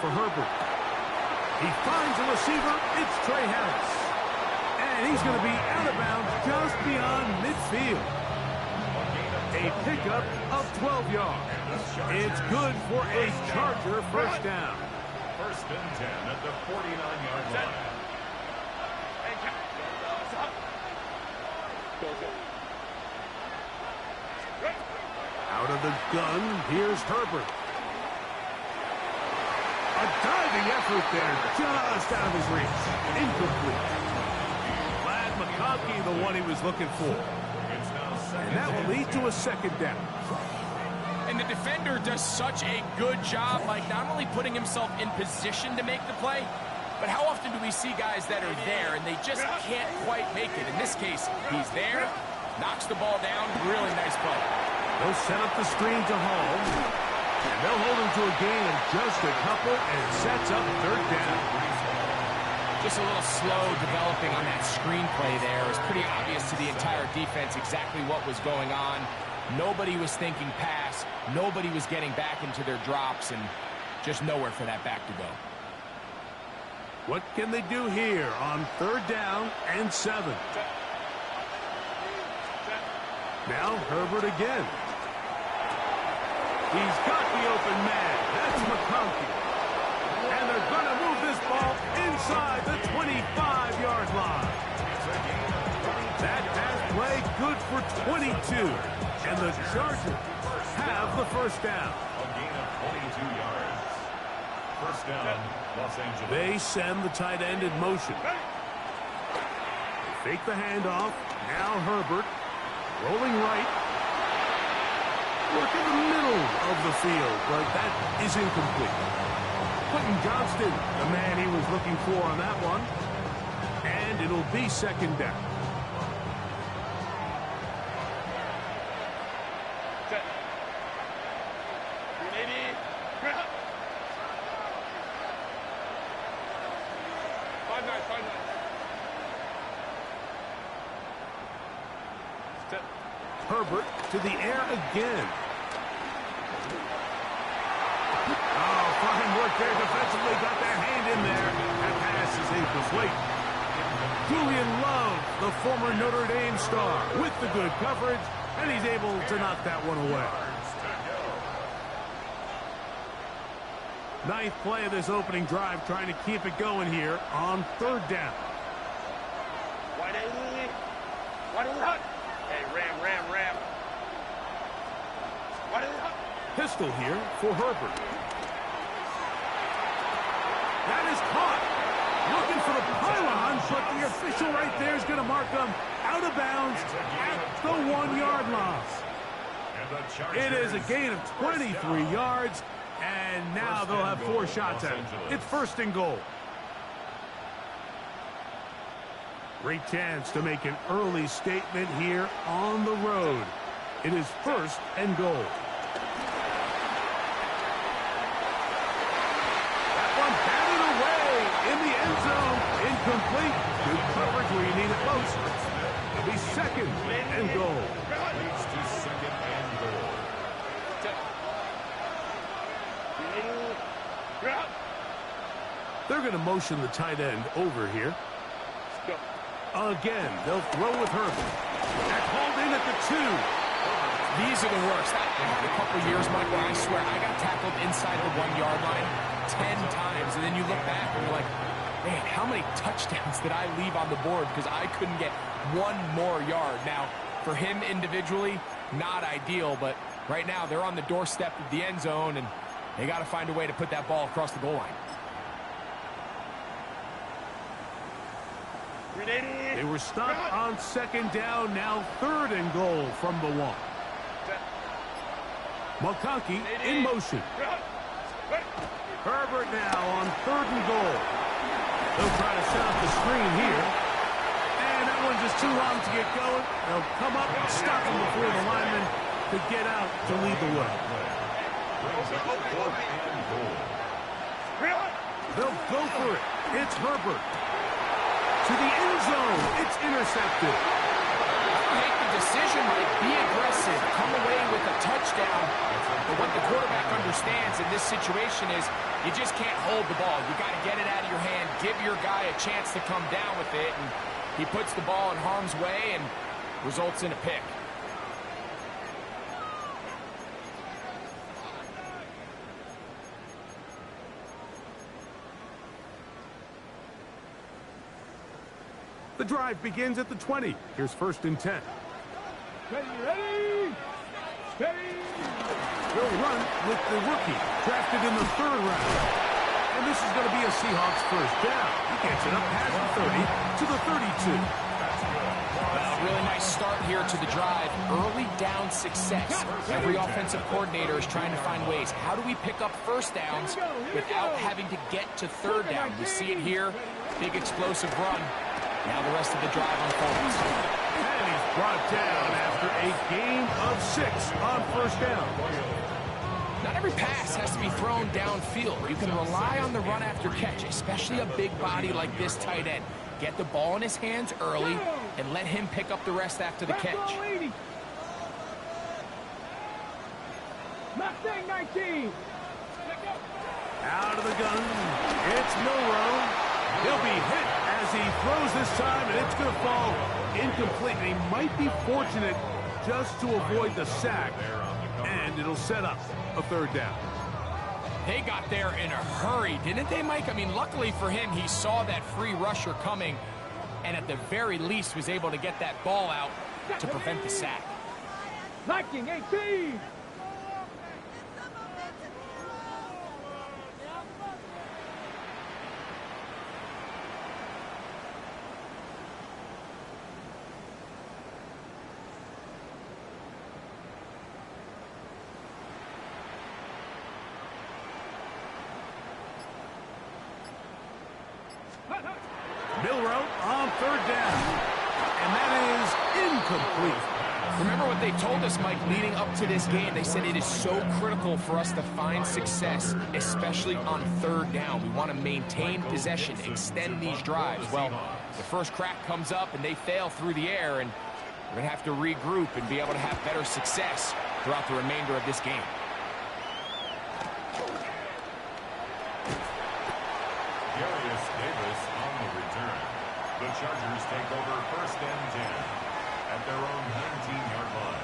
for Herbert. He finds a receiver. It's Trey Harris. And he's going to be out of bounds just beyond midfield. A pickup of 12 yards. It's good for a Charger first down. First and 10 at the 49-yard line. Out of the gun, here's Herbert. A diving effort there, just out of his reach. Incomplete. Vlad McConkey, the one he was looking for. And that will lead to a second down. And the defender does such a good job, like not only putting himself in position to make the play, but how often do we see guys that are there and they just can't quite make it? In this case, he's there, knocks the ball down, really nice play. They'll set up the screen to Hall. And they'll hold him to a gain of just a couple, and it sets up third down. Just a little slow developing on that screenplay there. It was pretty obvious to the entire defense exactly what was going on. Nobody was thinking pass. Nobody was getting back into their drops, and just nowhere for that back to go. What can they do here on third down and 7? Now Herbert again. He's got the open man. That's McConkey. And they're going to move this ball inside the 25-yard line. That pass play good for 22. And the Chargers have the first down. A gain of 22 yards. First down, Los Angeles. They send the tight end in motion. They fake the handoff. Now Herbert rolling right. Work in the middle of the field, but that is incomplete. Quentin Johnston, the man he was looking for on that one. And it'll be second down. Herbert to the air again. Oh, fine work there defensively. Got that hand in there. That pass is incomplete. Julian Love, the former Notre Dame star, with the good coverage, and he's able to knock that one away. Ninth play of this opening drive, trying to keep it going here on third down. Pistol here for Herbert. That is caught. Looking for the pylon, but the official right there is going to mark them out of bounds at the 1-yard line. It is a gain of 23 yards, and now they'll have 4 shots at it. It's first and goal. Great chance to make an early statement here on the road. It is first and goal. That one batted away in the end zone. Incomplete. Good coverage where you need it most. It'll be second and goal. Leads to second and goal. They're going to motion the tight end over here. Again, they'll throw with Herbert. That hauled in at the 2. These are the worst. A couple years, Michael, I swear, I got tackled inside the 1-yard line 10 times, and then you look back and you're like, man, how many touchdowns did I leave on the board because I couldn't get one more yard? Now, for him individually, not ideal, but right now they're on the doorstep of the end zone, and they got to find a way to put that ball across the goal line. They were stopped on second down, now third and goal from the 1. McConkey in motion. Herbert now on third and goal. They'll try to set up the screen here. And that one's just too long to get going. They'll come up and stop him before the lineman could get out to lead the way. They'll go for it. It's Herbert. To the end zone. It's intercepted. make the decision, like, be aggressive, come away with a touchdown. But what the quarterback understands in this situation is you just can't hold the ball. You got to get it out of your hand, give your guy a chance to come down with it, and he puts the ball in harm's way and results in a pick. The drive begins at the 20. Here's 1st and 10. Ready? Steady! They'll run with the rookie, drafted in the 3rd round. And this is going to be a Seahawks 1st down. He gets it up past the 30 to the 32. Well, really nice start here to the drive. Early down success. Every offensive coordinator is trying to find ways. How do we pick up 1st downs without having to get to 3rd down? You see it here. Big explosive run. Now the rest of the drive unfolds. And he's brought down after a gain of 6 on 1st down. Not every pass has to be thrown downfield. You can rely on the run after catch, especially a big body like this tight end. Get the ball in his hands early and let him pick up the rest after the catch. Mustang 19. Out of the gun, it's Milroe. He'll be hit as he throws this time, and it's going to fall incomplete. And he might be fortunate just to avoid the sack, and it'll set up a 3rd down. They got there in a hurry, didn't they, Mike? I mean, luckily for him, he saw that free rusher coming, and at the very least was able to get that ball out to prevent the sack. Viking 18. Milroe on 3rd down, and that is incomplete. Remember what they told us, Mike, leading up to this game. They said it is so critical for us to find success, especially on 3rd down. We want to maintain possession, extend these drives. Well, the first crack comes up, and they fail through the air, and we're going to have to regroup and be able to have better success throughout the remainder of this game. Darius Davis on the return. The Chargers take over 1st and 10 at their own 19-yard line.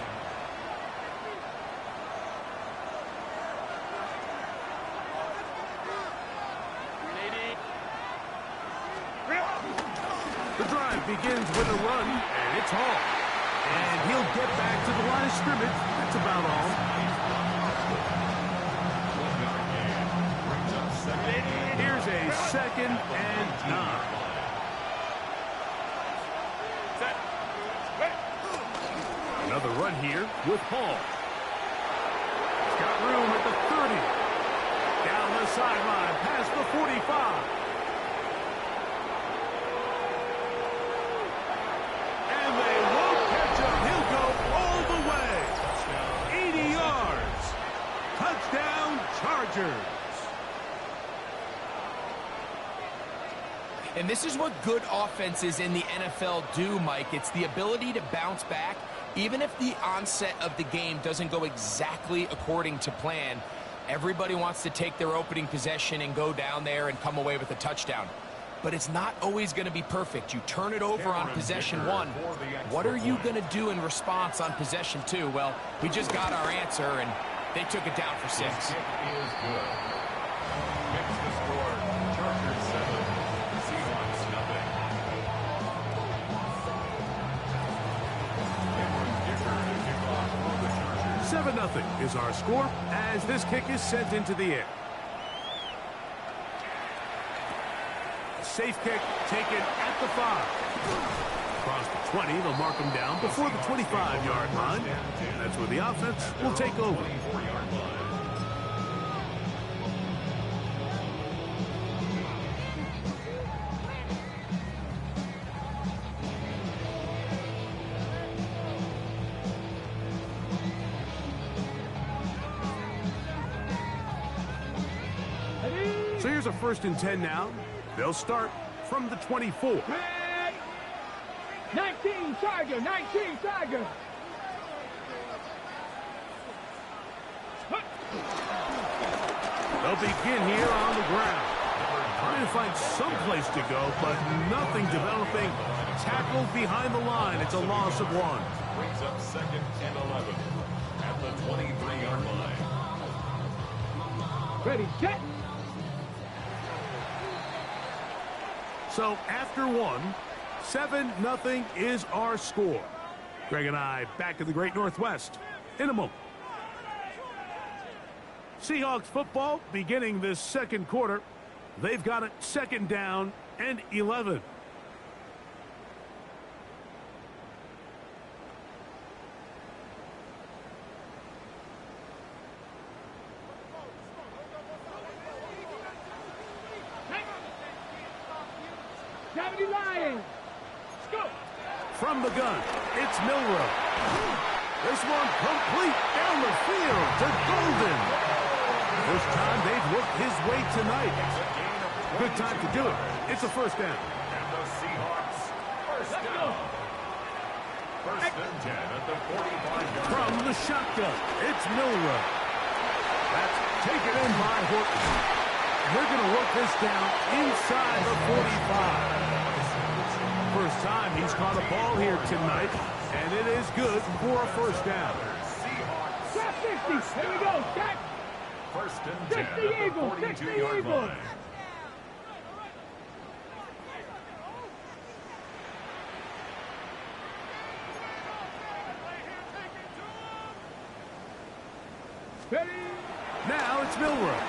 The drive begins with a run, and it's Hall. And he'll get back to the line of scrimmage. That's about all. Here's a 2nd and 9. Another run here with Hall. He's got room at the 30. Down the sideline, past the 45. And they won't catch him. He'll go all the way. 80 yards. Touchdown, Chargers. And this is what good offenses in the NFL do, Mike. It's the ability to bounce back, even if the onset of the game doesn't go exactly according to plan. Everybody wants to take their opening possession and go down there and come away with a touchdown. But it's not always going to be perfect. You turn it over on possession 1. What are you going to do in response on possession 2? Well, we just got our answer, and they took it down for 6. Kick is good. Kicks the score. Chargers 7. Seahawks nothing. Cameron Dicker to kick off for the Chargers. 7-0 is our score as this kick is sent into the air. Safe kick taken at the 5. Across the 20, they'll mark him down before the 25-yard line. And that's where the offense will take over. 24-yard line. So here's a 1st and 10 now. They'll start from the 24. 19 Tiger, 19 Tiger. They'll begin here on the ground. Trying to find some place to go, but nothing developing. Tackled behind the line. It's a loss of 1. Brings up 2nd and 11 at the 23-yard line. Ready, set. So after 1, 7-0 is our score. Greg and I back in the Great Northwest in a moment. Seahawks football beginning this second quarter. They've got it 2nd down and 11. Gravity Lions. Go. From the gun, it's Milroe. This one complete down the field to Golden. First time they've looked his way tonight. Good time to do it. It's a 1st down. And the Seahawks, first down. 1st and 10 at the 45-yard From the shotgun, it's Milroe. That's taken in by Horton. They're going to work this down inside the 45. First time he's caught a ball here tonight, and it is good for a 1st down. Stop 50. Here we go. Stop. 1st and 10 Six the at the Eagles, six the 42-yard Eagles. line. Ready. Now it's Milroe.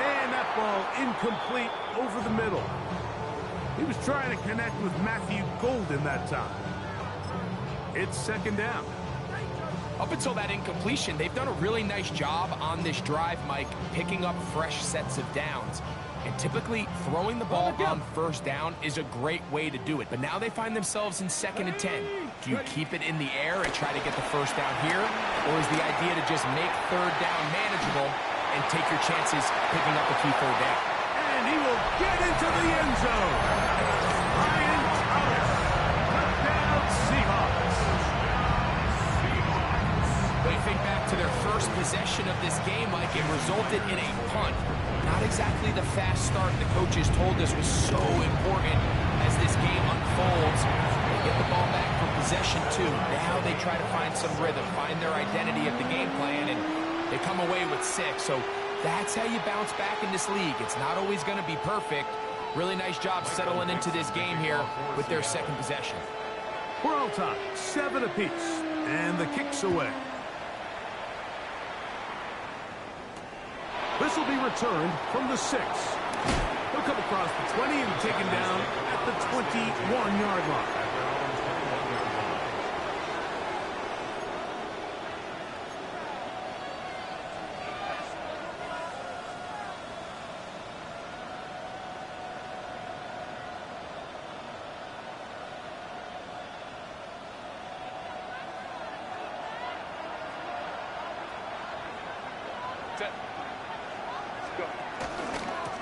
And that ball incomplete over the middle. He was trying to connect with Matthew Golden that time. It's 2nd down. Up until that incompletion, they've done a really nice job on this drive, Mike, picking up fresh sets of downs. And typically, throwing the ball on 1st down is a great way to do it. But now they find themselves in 2nd and 10. Do you keep it in the air and try to get the 1st down here? Or is the idea to just make 3rd down manageable and take your chances picking up a key 3rd down? And he will get into the end zone. Ryan Thomas. Touchdown Seahawks. When you think back to their first possession of this game, Mike, it resulted in a punt. Not exactly the fast start the coaches told us was so important as this game unfolds. They get the ball back for possession 2. Now they try to find some rhythm, find their identity of the game plan, and they come away with 6. So that's how you bounce back in this league. It's not always going to be perfect. Really nice job settling into this game here with their 2nd possession. We're all tied, 7 apiece, and the kick's away. This will be returned from the 6. He'll come across the 20 and taken down at the 21-yard line.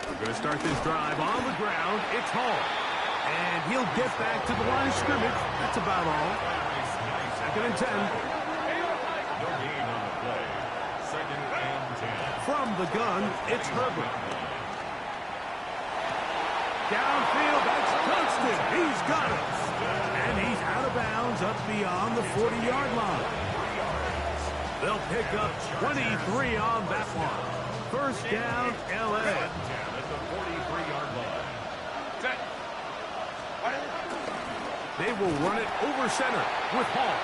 We're going to start this drive on the ground. It's Hall. And he'll get back to the line of scrimmage. That's about all. 2nd and 10. No gain on the play. 2nd and 10. From the gun, it's Herbert. Downfield, that's Dunston. He's got it. And he's out of bounds up beyond the 40-yard line. They'll pick up 23 on that one. 1st down, L.A. At the 43-yard line. They will run it over center with Hall.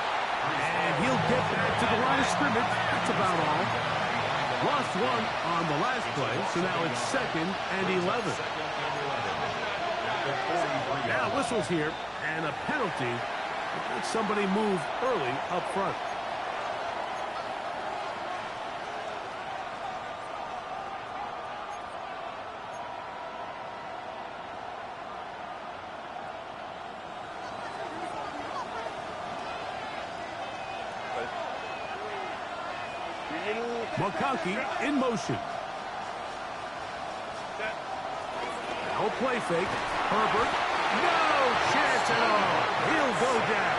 And he'll get back to the line of scrimmage. That's about all. Lost 1 on the last play, so now it's 2nd and 11. Now whistles here, and a penalty. Let somebody move early up front. McConkey in motion. Now a play fake. Herbert. No chance at all. He'll go down.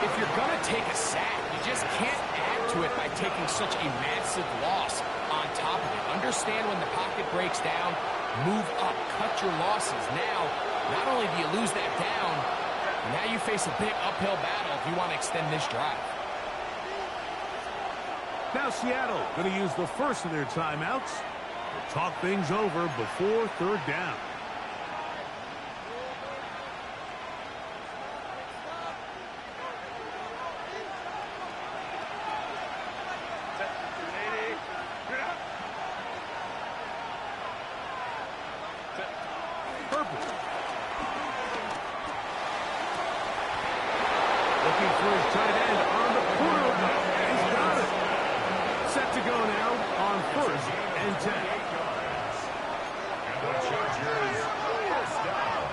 If you're going to take a sack, you just can't add to it by taking such a massive loss on top of it. Understand when the pocket breaks down, move up, cut your losses. Now, not only do you lose that down, now you face a big uphill battle if you want to extend this drive. Now Seattle going to use the first of their timeouts to talk things over before third down. Herbert. Looking for his tight end on the corner route. He's got it. Set to go now on first and 10. And the Chargers first down.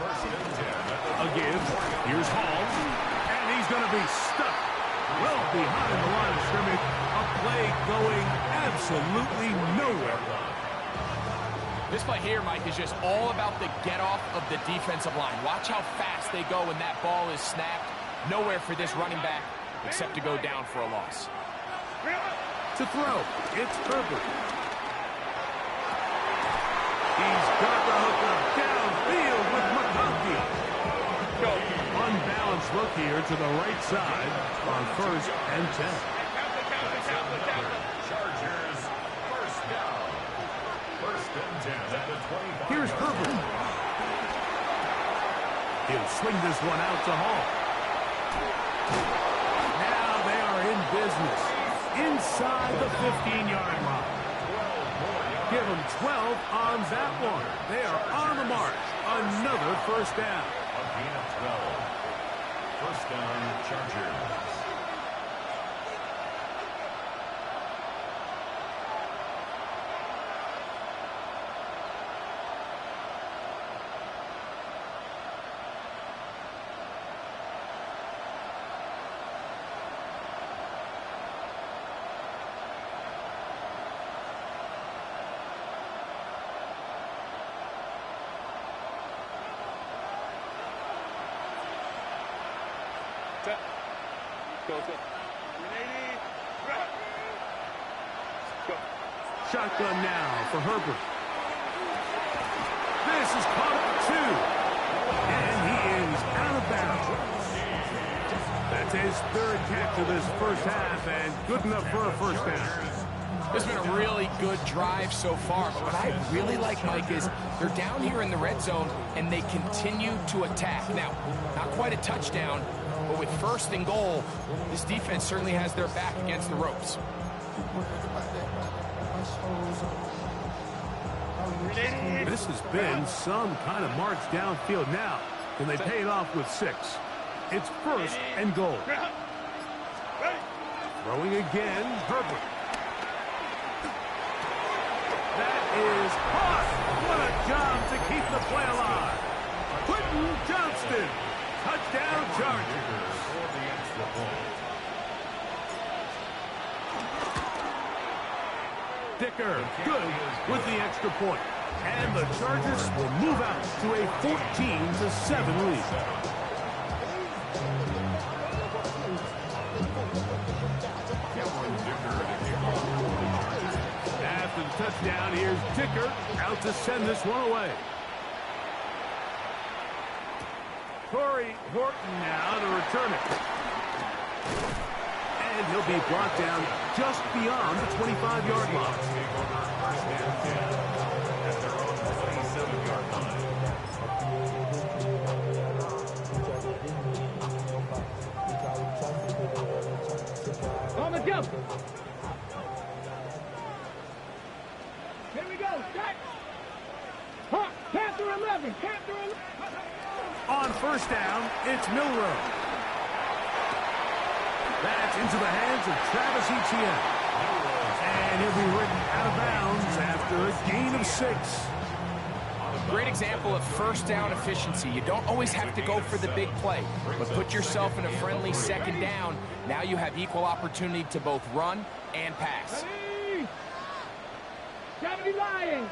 First and 10. A give. Here's Hall. And he's going to be stuck well behind the line of scrimmage. A play going absolutely nowhere. This play here, Mike, is just all about the get-off of the defensive line. Watch how fast they go when that ball is snapped. Nowhere for this running back except to go down for a loss. To throw, it's Herbert. He's got the hookup downfield with McConkey. Unbalanced look here to the right side on first and 10. Chargers first down. First and 10 at the 25. Here's Herbert. He'll swing this one out to Hall. Now they are in business inside the 15-yard line. Give them 12 on that one. They are on the march. Another first down. A gain of 12. First down, Chargers. Shotgun now for Herbert. This is caught at 2. And he is out of bounds. That's his third catch of this first half, and good enough for a first down. This has been a really good drive so far, but what I really like, Mike, is they're down here in the red zone, and they continue to attack. Now, not quite a touchdown, but with first and goal, this defense certainly has their back against the ropes. This has been some kind of march downfield now. Can they pay it off with 6? It's first and goal. Throwing again, Herbert. That is hot. What a job to keep the play alive. Quentin Johnston. Touchdown, Chargers. For the extra point. Dicker, good with the extra point. And the Chargers will move out to a 14-7 lead. After the touchdown, here's Dicker out to send this one away. Corey Horton now to return it. And he'll be brought down just beyond the 25-yard line. At their own 27-yard line. On the jump. Here we go. Set. Hawk. Panther 11. Panther 11. On first down, it's Milroe. That's into the hands of Travis Etienne. And he'll be ridden out of bounds after a gain of 6. Great example of first down efficiency. You don't always have to go for the big play, but put yourself in a friendly second down. Now you have equal opportunity to both run and pass. 70 Lions.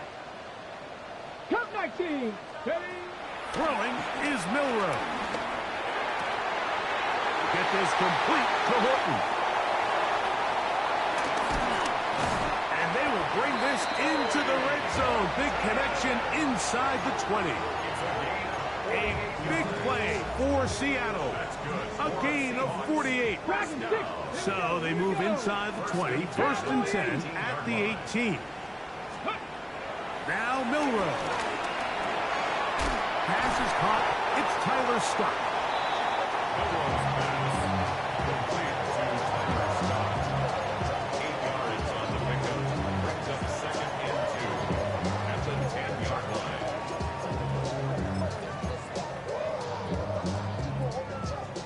Count 19. Ready? Throwing is Milroe. Get this complete to Horton. And they will bring this into the red zone. Big connection inside the 20. A big play for Seattle. A gain of 48. So they move inside the 20. First and 10 at the 18. Now Milroe. Pass is caught. It's Tyler Scott. Milroe's pass complete to Tyler Scott. 8 yards on the pickup. Brings up second and 2 at the 10-yard line.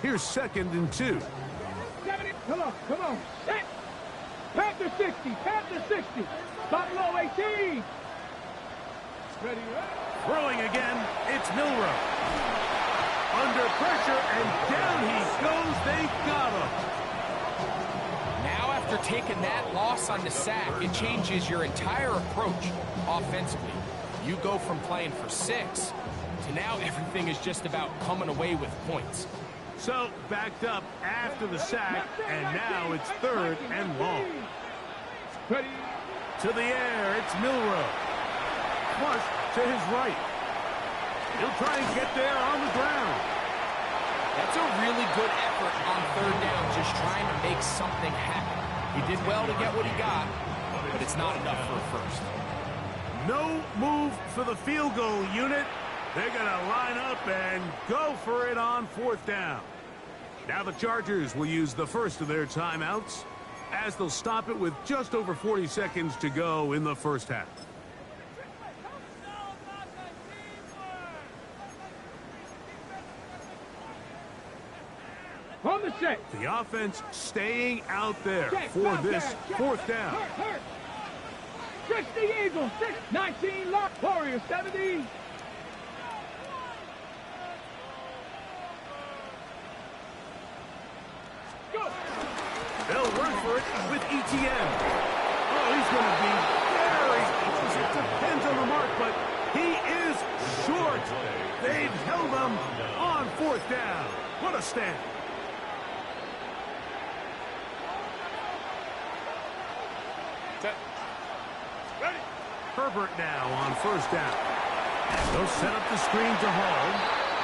Here's second and 2. Come on, come on. Set. Panther 60, Panther 60. Buffalo 18. Ready, Throwing again, it's Milroe. Under pressure, and down he goes. They got him. Now, after taking that loss on the sack, it changes your entire approach offensively. You go from playing for 6 to now everything is just about coming away with points. So, backed up after the sack, and now it's third and long. Ready? To the air, it's Milroe. Flush to his right. He'll try and get there on the ground. That's a really good effort on third down, just trying to make something happen. He did well to get what he got, but it's not enough for a first. No move for the field goal unit. They're going to line up and go for it on fourth down. Now the Chargers will use the first of their timeouts as they'll stop it with just over 40 seconds to go in the first half. On the set. The offense staying out there for this fourth down. Hurt. 60 Eagles, 19 Lock. Warriors 70. Go. They'll run for it with ETN. Oh, he's going to be very close. It depends on the mark, but he is short. They've held him on fourth down. What a stand. Ready. Herbert now on first down. They'll set up the screen to Hall.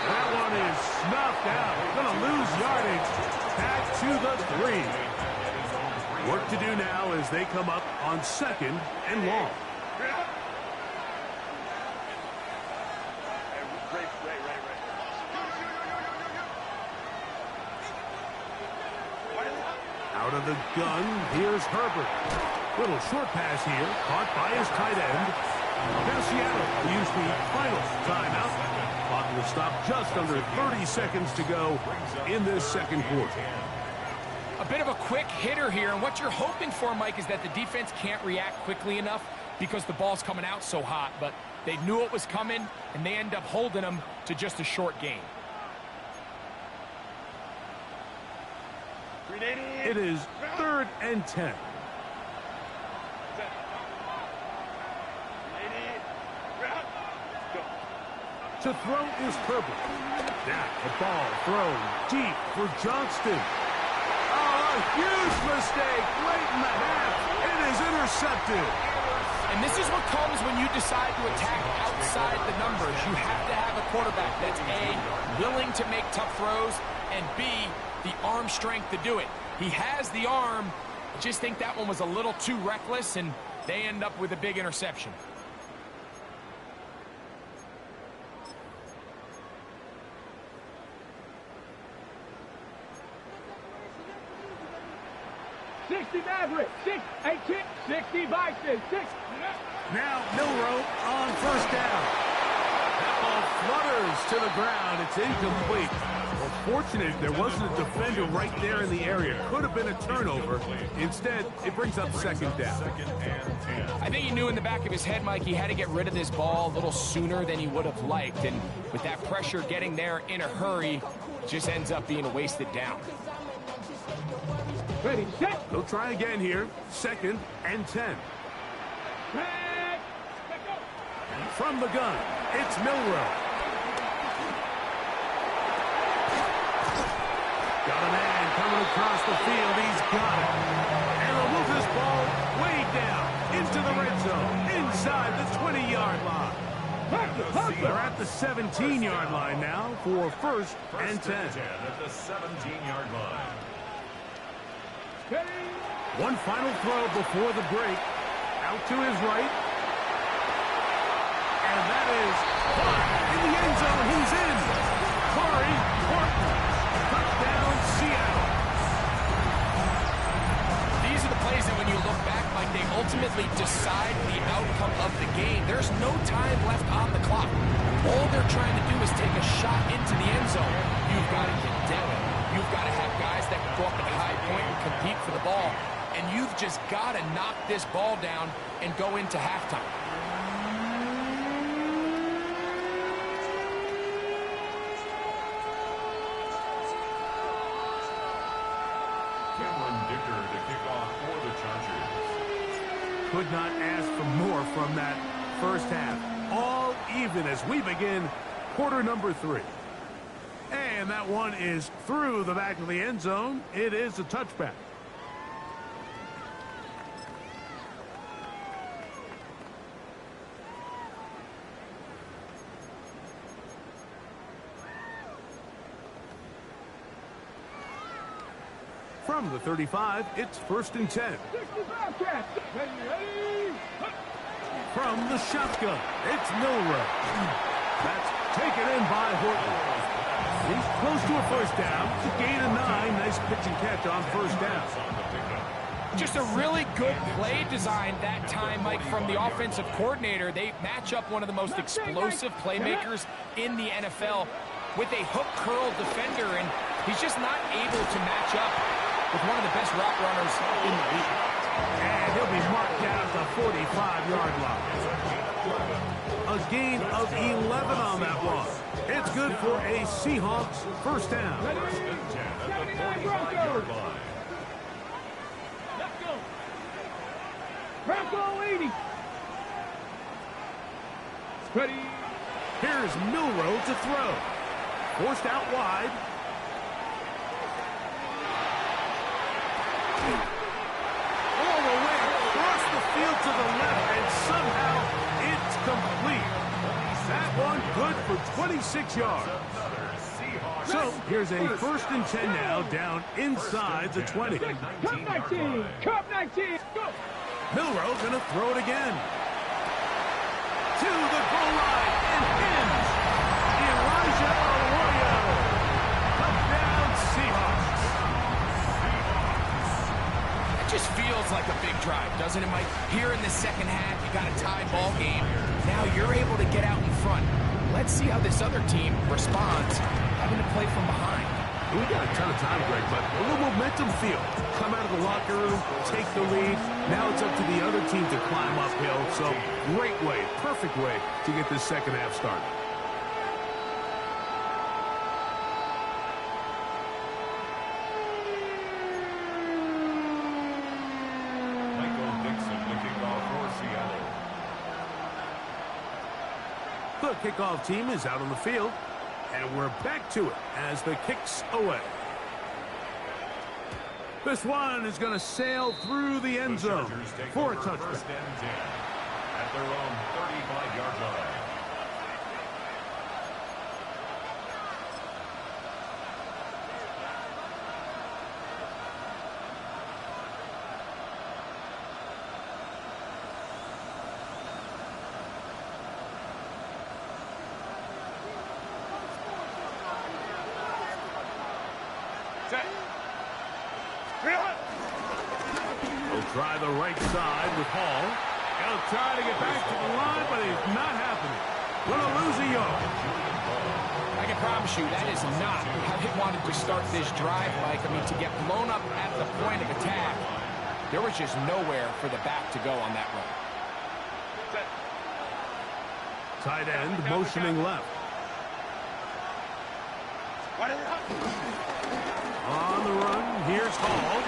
That one is snuffed out. Going to lose yardage. Back to the 3. Work to do now as they come up on second and long. Out of the gun, here's Herbert. Little short pass here, caught by his tight end. Now Seattle will use the final timeout. Clock will stop just under 30 seconds to go in this second quarter. A bit of a quick hitter here, and what you're hoping for, Mike, is that the defense can't react quickly enough because the ball's coming out so hot, but they knew it was coming, and they end up holding them to just a short gain. It is third and 10. To throw is Herbert. Now the ball thrown deep for Johnston. Oh, a huge mistake late in the half. It is intercepted. And this is what comes when you decide to attack outside the numbers. You have to have a quarterback that's A, willing to make tough throws, and B, the arm strength to do it. He has the arm. I just think that one was a little too reckless, and they end up with a big interception. Maverick, 6, 18, 60 Bison, 6. Now Milroe on first down. That ball flutters to the ground. It's incomplete. Well, fortunate there wasn't a defender right there in the area. Could have been a turnover. Instead, it brings up second down. I think he knew in the back of his head, Mike, he had to get rid of this ball a little sooner than he would have liked. And with that pressure getting there in a hurry, just ends up being a wasted down. Ready, set. They'll try again here. Second and 10. From the gun, it's Milroe. Got a man coming across the field. He's got it. And they'll move this ball way down into the red zone, inside the 20-yard line. They're at the 17-yard line now for first and 10. At the 17-yard line. One final throw before the break. Out to his right. And that is caught in the end zone. He's in. Corey Horton. Touchdown, Seattle. These are the plays that when you look back, like they ultimately decide the outcome of the game. There's no time left on the clock. All they're trying to do is take a shot into the end zone. You've got to get down. You've got to have guys that can go up at a high point and compete for the ball. And you've just got to knock this ball down and go into halftime. Cameron Dicker to kick off for the Chargers. Could not ask for more from that first half. All even as we begin quarter number 3. And that one is through the back of the end zone. It is a touchback. From the 35, it's first and 10. From the shotgun, it's Milroe. That's taken in by Horton. He's close to a first down. It's a gain of 9. Nice pitch and catch on first down. Just a really good play design that time, Mike, from the offensive coordinator. They match up one of the most explosive playmakers in the NFL with a hook curl defender, and he's just not able to match up with one of the best route runners in the league. And he'll be marked down at the 45-yard line. A gain of 11 on that one. It's good for a Seahawks first down. First and 10 at the 45-yard line. Let's go. Bronco 80. Ready. Here's Milroe to throw. Forced out wide. All the way across the field to the left, and somehow it's complete. That one good for 26 yards. So here's a first and 10 now, down inside the 20. Cup 19. Cup 19. Go. Milroe going to throw it again. To the goal line and in. Elijah Arroyo. Touchdown Seahawks. It just feels like a big drive, doesn't it, Mike? Here in the second half, you got a tie ball game. Now you're able to get out in front. Let's see how this other team responds, having to play from behind. We got a ton of time, Greg, but a little momentum feel. Come out of the locker room, take the lead. Now it's up to the other team to climb uphill. So great way, perfect way to get this second half started. Michael Dixon to kick off for Seattle. The kickoff team is out on the field. And we're back to it as the kick's away. This one is going to sail through the end zone for a touchdown. First and 10 at their own 35-yard line. He'll try the right side with Hall. He'll try to get back to the line, but it's not happening. Gonna lose a yard. I can promise you that is not how they wanted to start this drive, Mike. I mean, to get blown up at the point of attack, there was just nowhere for the back to go on that run. Tight end motioning left. On the run, here's Hall.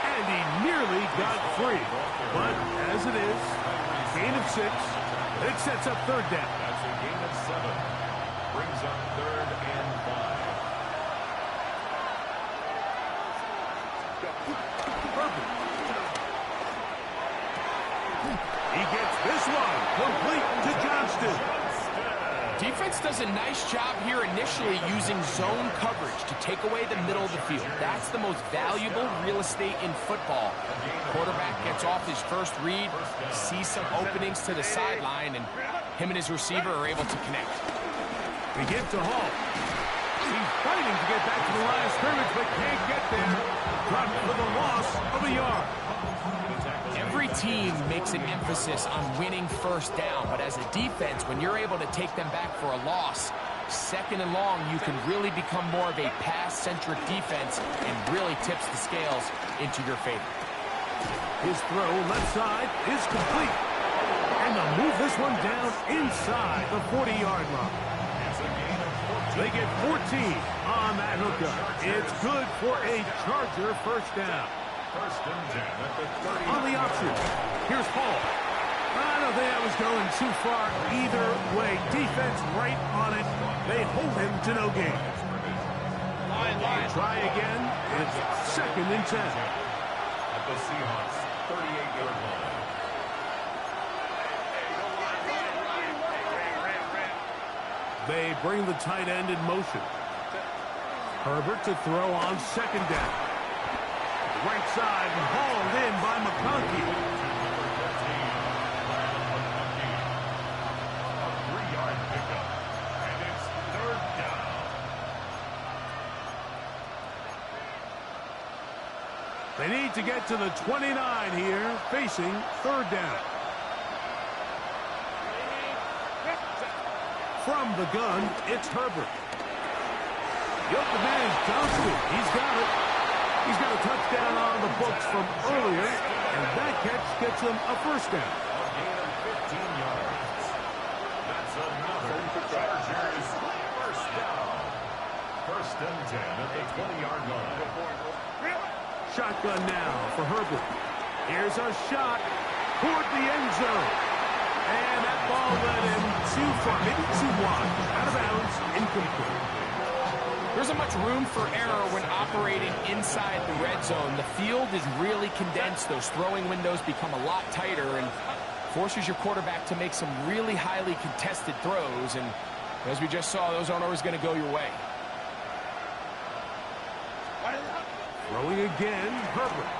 And he nearly got free. But as it is, gain of 6. It sets up third down. That's a gain of 7. Brings up 3rd and 5. Herbert. He gets this one complete to Johnston. Defense does a nice job here initially using zone coverage to take away the middle of the field. That's the most valuable real estate in football. Quarterback gets off his first read, sees some openings to the sideline, and him and his receiver are able to connect. We give to Hall. He's fighting to get back to the line of scrimmage, but can't get there. Dropped for the loss of a yard. Every team makes an emphasis on winning first down, but as a defense, when you're able to take them back for a loss, 2nd and long, you can really become more of a pass-centric defense and really tips the scales into your favor. His throw left side is complete. And they'll move this one down inside the 40-yard line. They get 14 on that hookup. It's good for a Charger first down. First and 10 at the 30. On the option, here's Hall. I don't think that was going too far either way. Defense right on it. They hold him to no gain. Try again. It's 2nd and 10. At the Seahawks 38-yard line. They bring the tight end in motion. Herbert to throw on 2nd down. Right side and hauled in by McConkey. A 3-yard pickup. And it's 3rd down. They need to get to the 29 here, facing 3rd down. From the gun, it's Herbert. The man is Johnston. He's got it. He's got a touchdown on the books from earlier, and that catch gets him a first down. A gain of 15 yards. That's another Chargers first down. 1st and 10 at the 20-yard line. Shotgun now for Herbert. Here's a shot toward the end zone. And that ball led him too far, maybe too wide. Out of bounds, incomplete. There isn't much room for error when operating inside the red zone. The field is really condensed. Those throwing windows become a lot tighter and forces your quarterback to make some really highly contested throws. And as we just saw, those aren't always going to go your way. Throwing again, Herbert.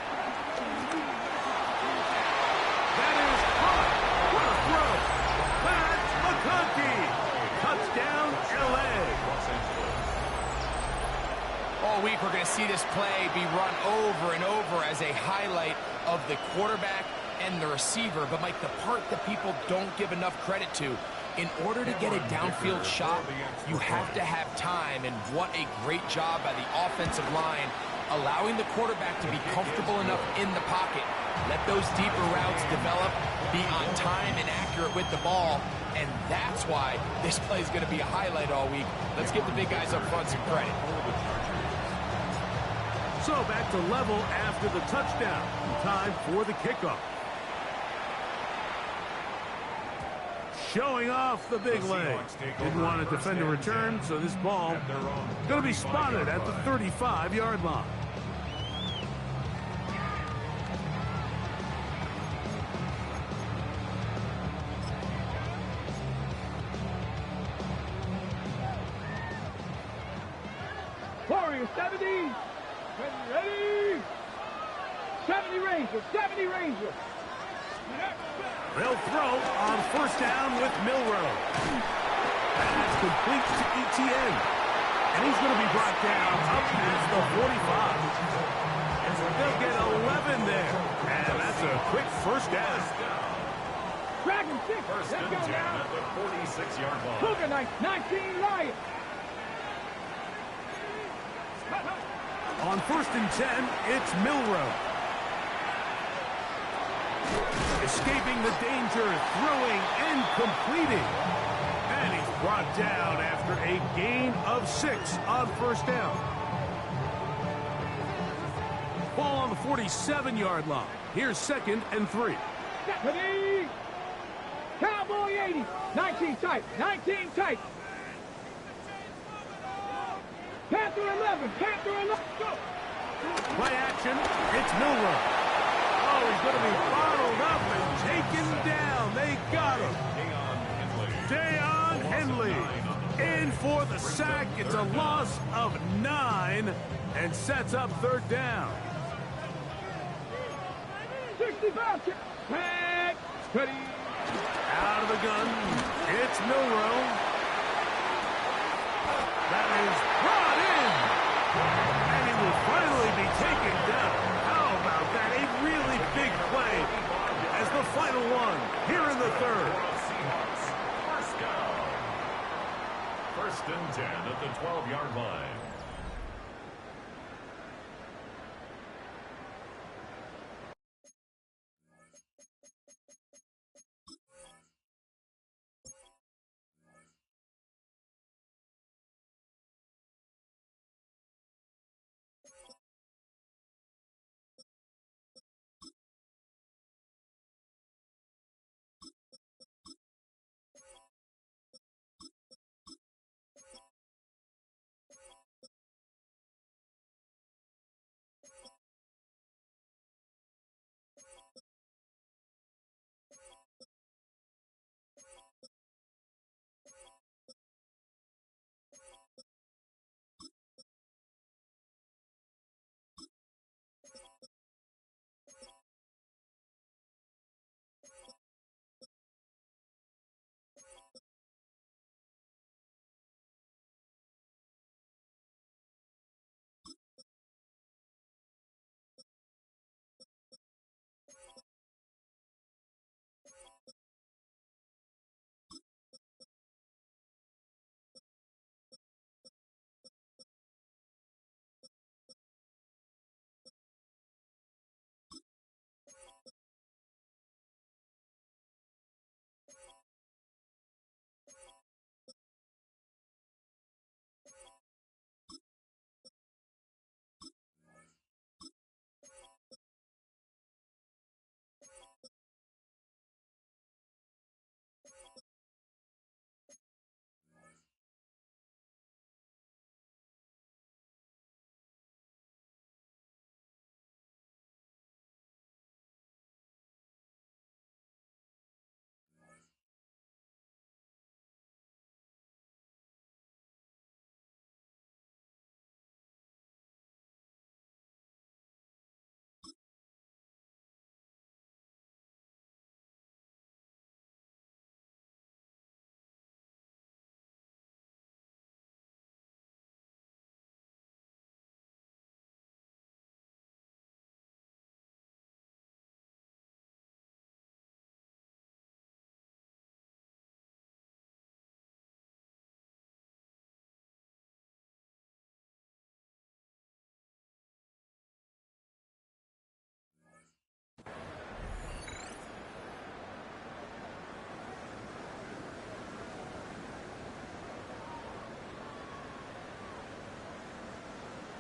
That is caught. What a throw. That's McConkey. Touchdown, L.A. All week, we're going to see this play be run over and over as a highlight of the quarterback and the receiver. But, Mike, the part that people don't give enough credit to, in order to get a downfield shot, you have to have time. And what a great job by the offensive line, allowing the quarterback to be comfortable enough in the pocket. Let those deeper routes develop, be on time and accurate with the ball. And that's why this play is going to be a highlight all week. Let's give the big guys up front some credit. So back to level after the touchdown. Time for the kickoff. Showing off the big leg. Didn't want to defend a return, so this ball going to be spotted at the 35-yard line. Warrior 70. Ready? 70 Rangers. 70 Rangers. They'll throw on first down with Milroe. That's complete to Etienne. And he's going to be brought down up past the 45. They'll get 11 there. And that's a quick first down. Dragon 6. First Let's and go 10 now. at the 46-yard line. Cougar 19 Lions. On first and 10, it's Milroe. Escaping the danger, throwing and completing. And he's brought down after a gain of 6 on first down. Ball on the 47-yard line. Here's 2nd and 3. Stephanie. Cowboys. Cowboy 80. 19 tight. 19 tight. Panther 11. Panther 11. Go. Play action. It's Milroe. Oh, he's going to be bottled up and taken down. They got him. Deion Henley in for the sack. It's a loss of 9 and sets up third down. 65. Back. Steady. Out of the gun. It's Milroe. That is brought in. And he will finally be taken down. How about that? A really big play as the final one here in the third. First and 10 at the 12-yard line.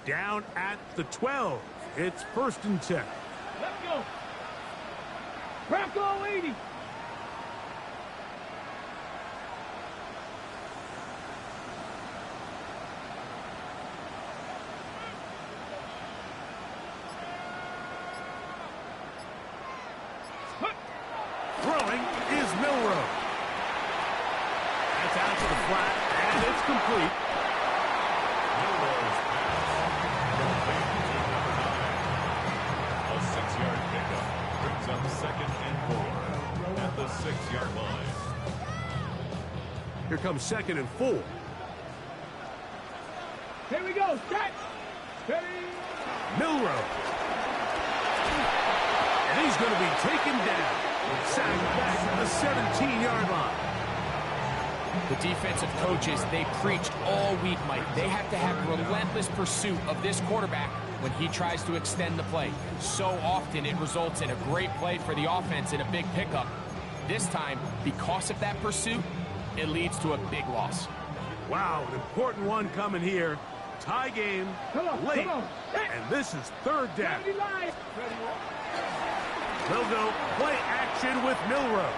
Down at the 12. It's first and 10. Let's go. Bronco 80. Throwing is Milroe. That's out to the flat, and it's complete. Milroe's pass. A 6-yard pickup brings up second and 4 at the 6-yard line. Here comes second and 4. Here we go. Set. Steady. Milroe. And he's going to be taken down. Sacked back at the 17-yard line. The defensive coaches, they preached all week, Mike. They have to have relentless pursuit of this quarterback when he tries to extend the play. So often it results in a great play for the offense and a big pickup. This time, because of that pursuit, it leads to a big loss. Wow, an important one coming here. Tie game, late, and this is third down. They'll go play action with Milroe.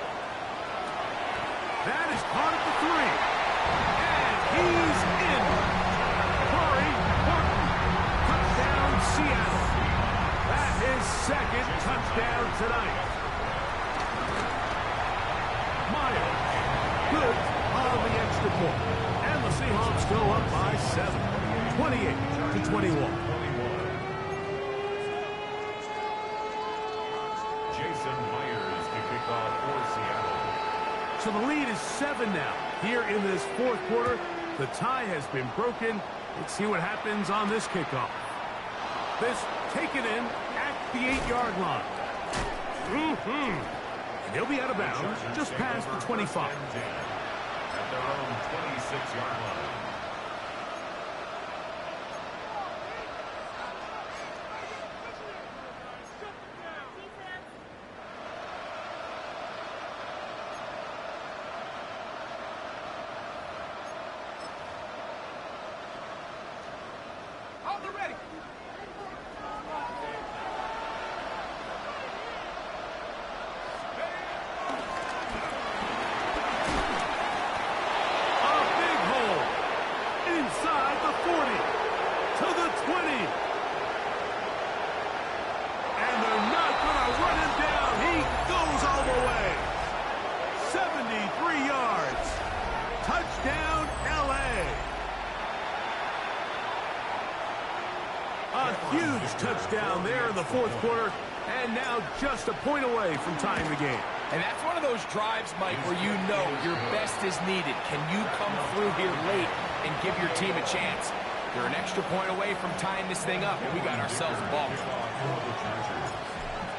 That is caught at the 3. And he's in. Corey Horton. Touchdown, Seattle. That is second touchdown tonight. Myers. Good on the extra point. And the Seahawks go up by 7. 28-21. Jason Myers to kick off for Seattle. So the lead is 7 now. Here in this fourth quarter, the tie has been broken. Let's see what happens on this kickoff. This taken in at the 8-yard line. And he'll be out of bounds just past the 25. At their own 26-yard line. Touchdown there in the fourth quarter, and now just a point away from tying the game. And that's one of those drives, Mike, where you know your best is needed. Can you come through here late and give your team a chance? They're an extra point away from tying this thing up, and we got ourselves a ball.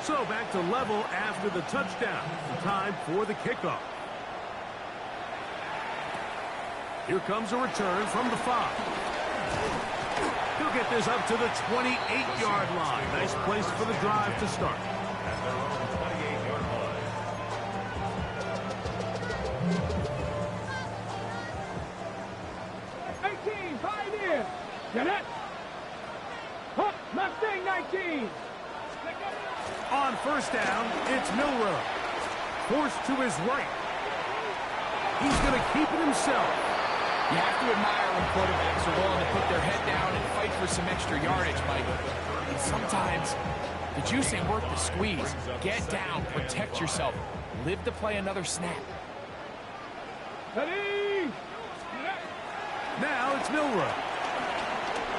So back to level after the touchdown. Time for the kickoff. Here comes a return from the 5. He'll get this up to the 28-yard line. Nice place for the drive to start. At their own 28-yard line. 18, 5 in. Get it. Hook, Mustang 19. On first down, it's Milroe. Forced to his right. He's going to keep it himself. You have to admire when quarterbacks are willing to put their head down and fight for some extra yardage, Mike. And sometimes the juice ain't worth the squeeze. Get down, protect yourself, live to play another snap. Ready. Now it's Milroe.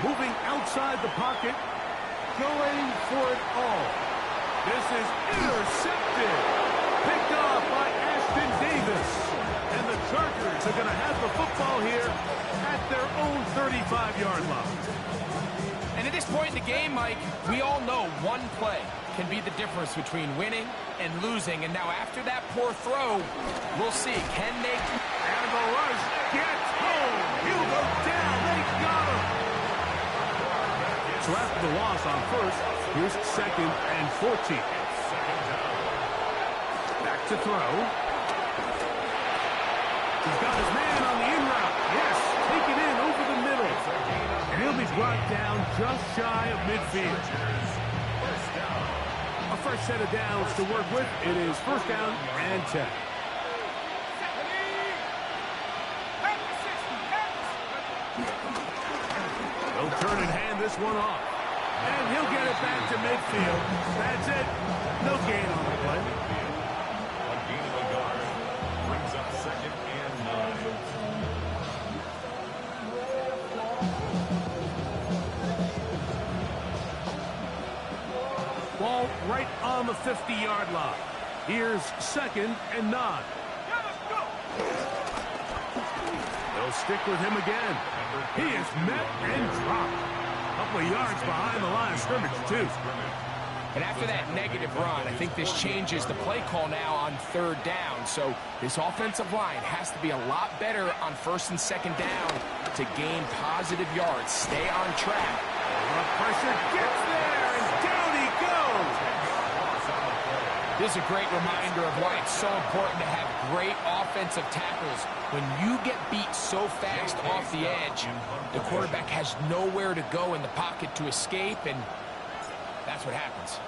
Moving outside the pocket, going for it all. This is intercepted. Picked off by Ashton Davis. And the Chargers are going to have the football here at their own 35-yard line. And at this point in the game, Mike, we all know one play can be the difference between winning and losing. And now after that poor throw, we'll see. Can they? And the rush gets home. He'll go down. They got him. So after the loss on first, here's 2nd and 14. Back to throw. He's got his man on the in route. Yes, take it in over the middle. And he'll be brought down just shy of midfield. A fresh set of downs to work with. It is first down and 10. They'll turn and hand this one off. And he'll get it back to midfield. That's it. No gain on the play. A gain of a yard. Brings up 2nd and 9. Ball right on the 50-yard line. Here's 2nd and 9. They'll stick with him again. He is met and dropped. A couple of yards behind the line of scrimmage, too. And after that negative run, I think this changes the play call now on 3rd down. So this offensive line has to be a lot better on 1st and 2nd down to gain positive yards. Stay on track. The pressure gets there, and down he goes. This is a great reminder of why it's so important to have great offensive tackles. When you get beat so fast off the edge, the quarterback has nowhere to go in the pocket to escape, and that's what happens.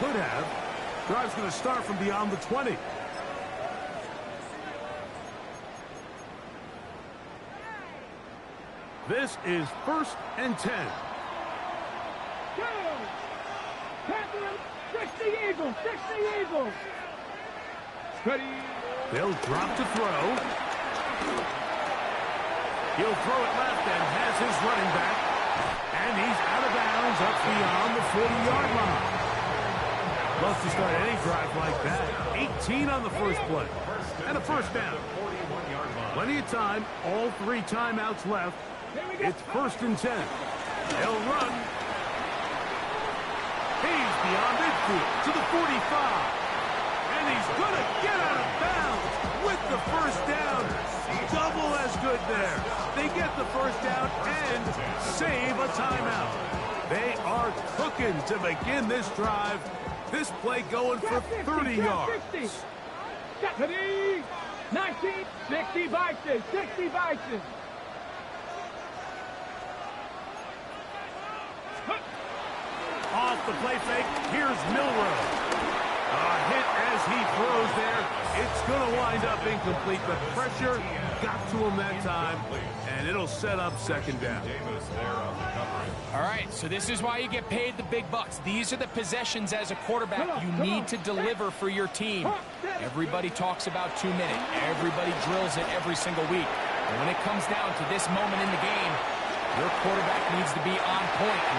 could have. Drive's going to start from beyond the 20. This is 1st and 10. Go! Panther, 60 Eagles, 60 Eagles. Ready. They'll drop to throw. He'll throw it left and has his running back. And he's out of bounds up beyond the 40-yard line. Love to start any drive like that. 18 on the first play. And a first down. Plenty of time. All 3 timeouts left. It's 1st and 10. They'll run. He's beyond midfield to the 45. And he's going to get out of bounds with the first down. Double as good there. They get the first down and save a timeout. They are cooking to begin this drive. This play going for 30 yards. 19, 60 Vikings, 60 Vikings. Off the play fake, here's Milroe. A hit as he throws there. It's going to wind up incomplete. The pressure got to him that time, and it'll set up 2nd down. All right, so this is why you get paid the big bucks. These are the possessions as a quarterback you need to deliver for your team. Everybody talks about 2-minute. Everybody drills it every single week. And when it comes down to this moment in the game, your quarterback needs to be on point. And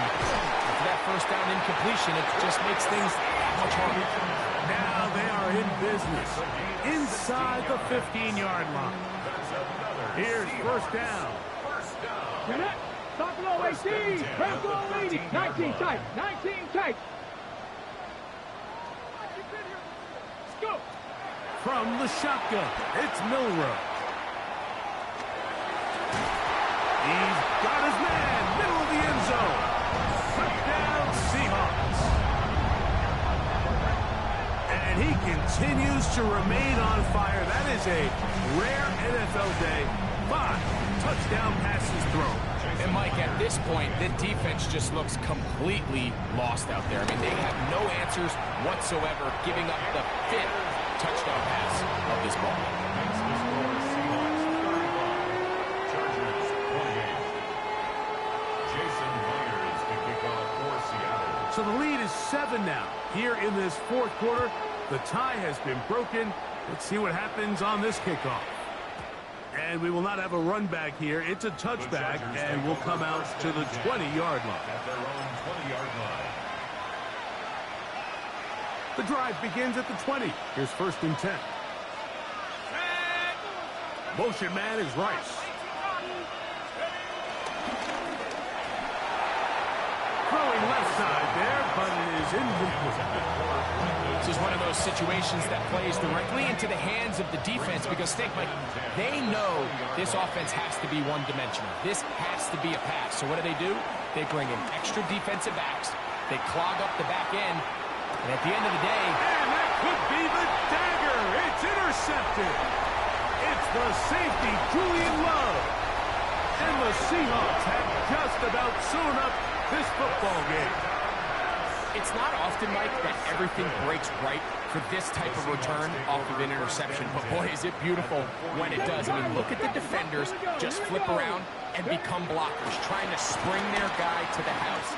after that first down incompletion, it just makes things that much harder. Now they are in business inside the 15-yard line. Here's 1st down. Get it. Buffalo 18. Buffalo 80. 19 tight. 19 tight. Let's go. From the shotgun, it's Milroe. He's got his man, middle of the end zone. Touchdown, Seahawks. And he continues to remain on fire. That is a rare NFL day. 5 touchdown passes thrown. And Mike, at this point, the defense just looks completely lost out there. I mean, they have no answers whatsoever, giving up the 5th touchdown pass of this ball. So the lead is 7 now. Here in this 4th quarter, the tie has been broken. Let's see what happens on this kickoff. And we will not have a run back here. It's a touchback, and we'll come out to the 20-yard line. At their own 20-yard line. The drive begins at the 20. Here's 1st and 10. Motion man is Rice. Throwing left side there, but it is incomplete. This is one of those situations that plays directly into the hands of the defense because, think, Mike, they know this offense has to be one-dimensional. This has to be a pass. So what do? They bring in extra defensive backs. They clog up the back end. And at the end of the day... And that could be the dagger. It's intercepted. It's the safety, Julian Love. And the Seahawks have just about sewn up this football game. It's not often, Mike, that everything breaks right for this type of return off of an interception. But, boy, is it beautiful when it does. I mean, look at the defenders just flip around and become blockers, trying to spring their guy to the house.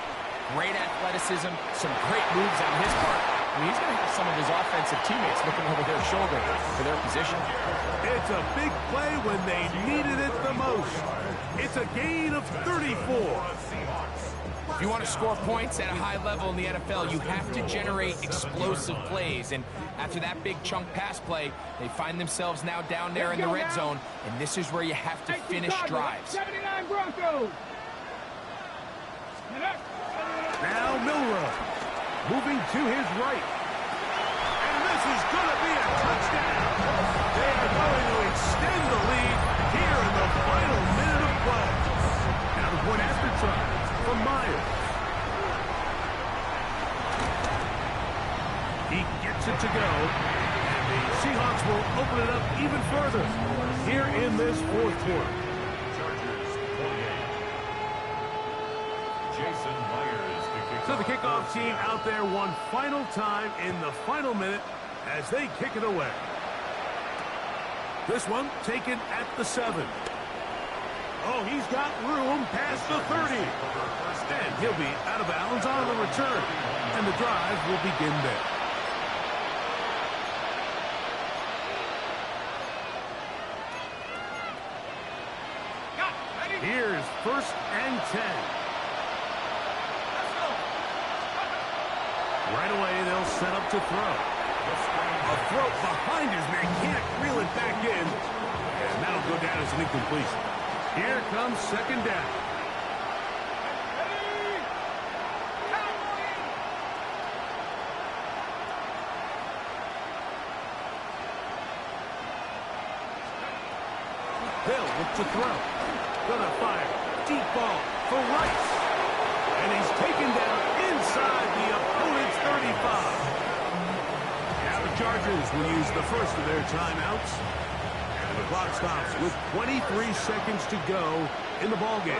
Great athleticism, some great moves on his part. I mean, he's going to have some of his offensive teammates looking over their shoulder for their position. It's a big play when they needed it the most. It's a gain of 34. If you want to score points at a high level in the NFL, you have to generate explosive plays. And after that big chunk pass play, they find themselves now down there in the red zone. And this is where you have to finish drives. 79 Broncos. Now Milroe moving to his right. And this is going to be a touchdown. They are going to extend the lead here in the final minute of play. Now the point after try from Myers. He gets it to go. And the Seahawks will open it up even further here in this 4th quarter. Chargers 28. Jason Myers to kick So the kickoff team out there one final time in the final minute as they kick it away. This one taken at the 7. Oh, he's got room past the 30. And he'll be out of bounds on the return. And the drive will begin there. Here's 1st and 10. Right away, they'll set up to throw. A throw behind his man. Can't reel it back in. And that'll go down as an incompletion. Here comes 2nd down. They'll look to throw. Gonna fire. Deep ball for Rice. And he's taken down inside the opponent's 35. Now the Chargers will use the first of their timeouts. And the clock stops with 23 seconds to go in the ballgame.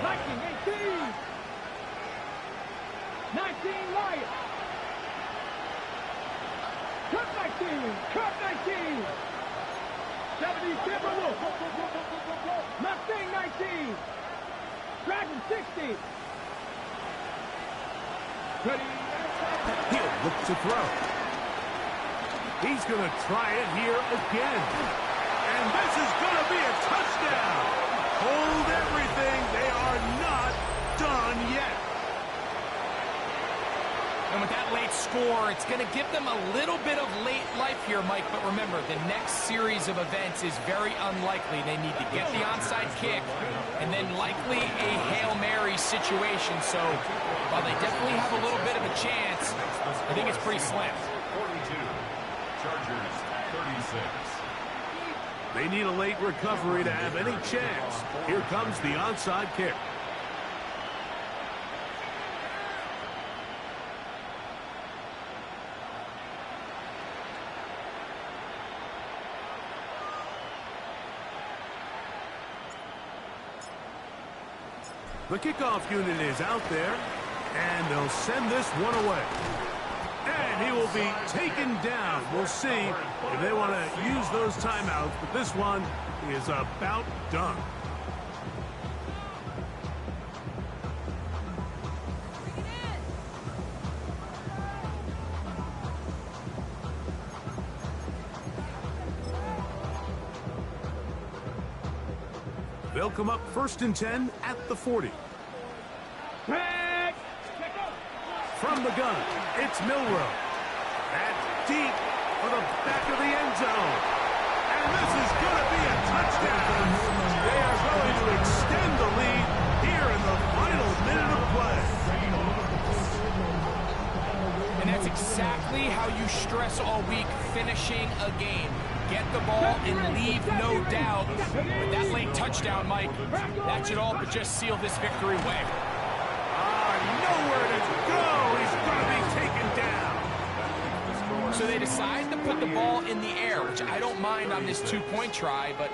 19-18. 19 Lions. Cut 19. Cut 19. 70 Timberwolves. Mustang 19. Dragon 60. Ready. He'll look to throw. He's going to try it here again. And this is going to be a touchdown. Hold everything. They are not done yet. And with that late score, it's going to give them a little bit of late life here, Mike. But remember, the next series of events is very unlikely. They need to get the onside kick and then likely a Hail Mary situation. So while they definitely have a little bit of a chance, I think it's pretty slim. 42. Chargers 36. They need a late recovery to have any chance. Here comes the onside kick. The kickoff unit is out there, and they'll send this one away. And he will be taken down. We'll see if they want to use those timeouts, but this one is about done. They'll come up 1st and 10 at the 40. From the gun, it's Milroe. That's deep for the back of the end zone. And this is going to be a touchdown. They are going to extend the lead here in the final minute of play. And that's exactly how you stress all week, finishing a game. Get the ball and leave no doubt. But that late touchdown, Mike, that should all but just seal this victory away. Nowhere to go. He's going to be taken down. So they decide to put the ball in the air, which I don't mind on this 2-point try, but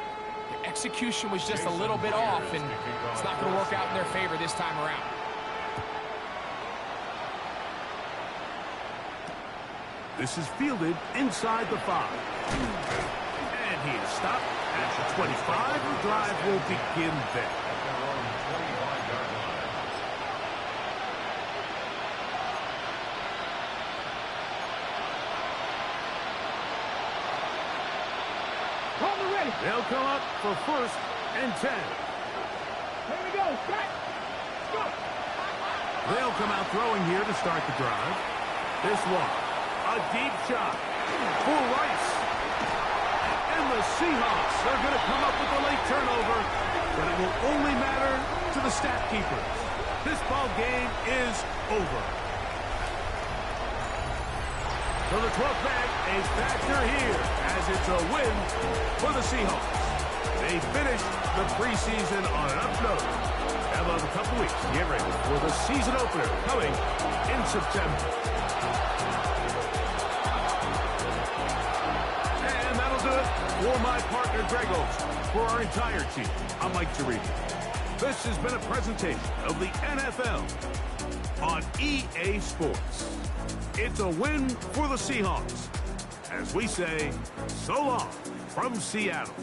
the execution was just a little bit off, and it's not going to work out in their favor this time around. This is fielded inside the 5. And he is stopped at the 25. The drive will begin there. They'll come up for 1st and 10. Here we go. Set. Go. They'll come out throwing here to start the drive. This one, a deep shot for Rice. And the Seahawks are going to come up with a late turnover, but it will only matter to the stat keepers. This ball game is over. So the 12th man, a factor here, as it's a win for the Seahawks. They finished the preseason on an up note. Have a couple weeks to get ready for the season opener coming in September. And that'll do it for my partner, Greg Olson. For our entire team, I'm Mike Tirico. This has been a presentation of the NFL on EA Sports. It's a win for the Seahawks. As we say, so long from Seattle.